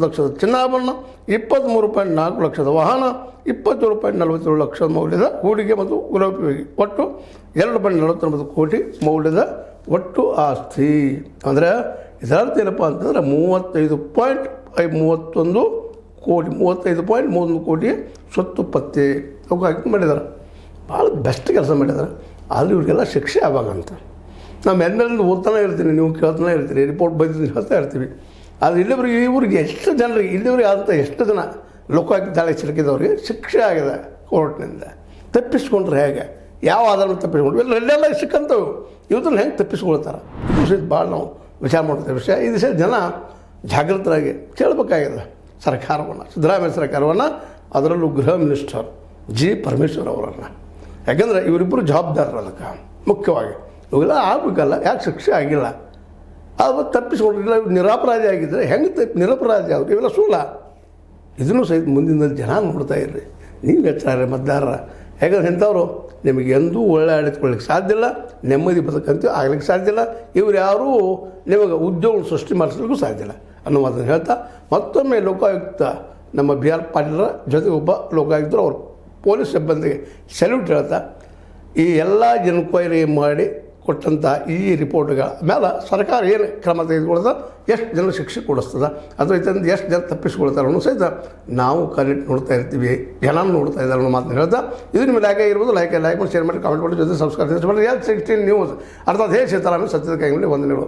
ಲಕ್ಷದ ಚಿನ್ನಾಭರಣ, 23.4 ಲಕ್ಷದ ವಾಹನ, 27.47 ಲಕ್ಷದ ಮೌಲ್ಯದ ಹೂಡಿಕೆ ಮತ್ತು ಗೃಹೋಪಯೋಗಿ, ಒಟ್ಟು 2.49 ಕೋಟಿ ಮೌಲ್ಯದ ಒಟ್ಟು ಆಸ್ತಿ. ಅಂದರೆ ಇದರರ್ಥ ಏನಪ್ಪ ಅಂತಂದರೆ 35.31 ಕೋಟಿ 35.31 ಕೋಟಿ ಸ್ವತ್ತು ಪತ್ತೆ ಅವಕಾಶ ಮಾಡಿದ್ದಾರೆ. ಭಾಳ ಬೆಸ್ಟ್ ಕೆಲಸ ಮಾಡಿದ್ದಾರೆ. ಆದರೆ ಇವರಿಗೆಲ್ಲ ಶಿಕ್ಷೆ ಆವಾಗಂತ ನಾವು ಎನ್ಮೇಲಿಂದ ಓದ್ತಾನೆ ಇರ್ತೀನಿ, ನೀವು ಕೇಳ್ತಾನೆ ಇರ್ತೀರಿ, ರಿಪೋರ್ಟ್ ಬೈದಿದ್ದೀನಿ ಹೇಳ್ತಾ ಇರ್ತೀವಿ. ಆದರೆ ಇಲ್ಲಿವರೆಗೆ ಎಷ್ಟು ಜನರಿಗೆ ಇಲ್ಲಿವರೆಗೆ ಆದಂಥ ಎಷ್ಟು ಜನ ಲೋಕಾಯುಕ್ತ ದಾಳಿ ಸಿಲುಕಿದವ್ರಿಗೆ ಶಿಕ್ಷೆ ಆಗಿದೆ ಕೋರ್ಟ್ನಿಂದ. ತಪ್ಪಿಸ್ಕೊಂಡ್ರೆ ಹೇಗೆ, ಯಾವ ಆಧಾರ ತಪ್ಪಿಸ್ಕೊಂಡ್ರು ಇಲ್ಲೆಲ್ಲ ಸಿಕ್ಕಂಥವು ಇವತ್ತನ್ನು ಹೆಂಗೆ ತಪ್ಪಿಸ್ಕೊಳ್ತಾರೆ, ಇದು ಸಹಿತ ಭಾಳ ನಾವು ವಿಚಾರ ಮಾಡ್ತೇವೆ ವಿಷಯ. ಈ ದಿವಸ ಜನ ಜಾಗೃತರಾಗಿ ಕೇಳಬೇಕಾಗಿದೆ ಸರ್ಕಾರವನ್ನು, ಸಿದ್ದರಾಮಯ್ಯ ಸರ್ಕಾರವನ್ನು, ಅದರಲ್ಲೂ ಗೃಹ ಮಿನಿಸ್ಟರ್ ಜಿ ಪರಮೇಶ್ವರ್ ಅವರನ್ನು. ಯಾಕಂದರೆ ಇವರಿಬ್ಬರು ಜವಾಬ್ದಾರರು ಅದಕ್ಕೆ ಮುಖ್ಯವಾಗಿ. ಇವೆಲ್ಲ ಆಗಬೇಕಲ್ಲ, ಯಾಕೆ ಶಿಕ್ಷೆ ಆಗಿಲ್ಲ, ಅದು ತಪ್ಪಿಸ್ಕೊಂಡಿಲ್ಲ, ನಿರಪರಾಧಿ ಆಗಿದ್ದರೆ ಹೆಂಗೆ ನಿರಪರಾಧಿ ಆದರು, ಇವೆಲ್ಲ ಸುಳ್ಳ. ಇದನ್ನು ಸಹಿತ ಮುಂದಿನ ಜನ ನೋಡ್ತಾ ಇರ್ರಿ, ನೀವು ಎಚ್ಚರ ಮತದಾರರ. ಯಾಕಂದ್ರೆ ಇಂಥವ್ರು ನಿಮಗೆ ಎಂದೂ ಒಳ್ಳೆ ಆಡಳಿತಕೊಳ್ಳಿಕ್ಕೆ ಸಾಧ್ಯ ಇಲ್ಲ, ನೆಮ್ಮದಿ ಬದುಕಂತೂ ಆಗ್ಲಿಕ್ಕೆ ಸಾಧ್ಯ ಇಲ್ಲ, ಇವ್ರು ಯಾರೂ ನಿಮಗೆ ಉದ್ಯೋಗ ಸೃಷ್ಟಿ ಮಾಡಿಸ್ಲಿಕ್ಕೂ ಸಾಧ್ಯ ಇಲ್ಲ ಅನ್ನೋ ಮಾತನ್ನು ಹೇಳ್ತಾ, ಮತ್ತೊಮ್ಮೆ ಲೋಕಾಯುಕ್ತ ನಮ್ಮ ಬಿ ಆರ್ ಪಾಟೀಲರ ಜೊತೆ ಒಬ್ಬ ಲೋಕಾಯುಕ್ತರು ಅವರು ಪೊಲೀಸ್ ಸಿಬ್ಬಂದಿಗೆ ಸಲ್ಯೂಟ್ ಹೇಳ್ತಾ, ಈ ಎಲ್ಲ ಎನ್ಕ್ವೈರಿ ಮಾಡಿ ಕೊಟ್ಟಂಥ ಈ ರಿಪೋರ್ಟ್ಗಳ ಮೇಲೆ ಸರ್ಕಾರ ಏನು ಕ್ರಮ ತೆಗೆದುಕೊಳ್ತದೆ, ಎಷ್ಟು ಜನ ಶಿಕ್ಷೆ ಕೊಡಿಸ್ತದೆ, ಅಥವಾ ಇದರಿಂದ ಎಷ್ಟು ಜನ ತಪ್ಪಿಸ್ಕೊಳ್ತಾರೆ ಅನ್ನೋ ಸಹಿತ ನಾವು ಕನೆಕ್ಟ್ ನೋಡ್ತಾ ಇರ್ತೀವಿ, ಜನ ನೋಡ್ತಾ ಇದ್ದಾರೆ ಅನ್ನೋ ಮಾತನ್ನು ಹೇಳ್ತಾ, ಇದು ನಿಮ್ಮ ಲೈಕ್ ಆಗಿರ್ಬೋದು, ಲೈಕ್ ಮಾಡಿ, ಶೇರ್ ಮಾಡಿ, ಕಾಮೆಂಟ್ ಮಾಡಿ, ಜೊತೆ ಸಬ್ಸ್ಕ್ರೈಬ್ ಮಾಡಿ. 16 ನ್ಯೂಸ್ ಅರ್ಥಾತ್ ಹೇ ಸೀತಾರಾಮನ್ ಸತ್ಯದ ಕೈಗಳಲ್ಲಿ ವಂದನೆಗಳು.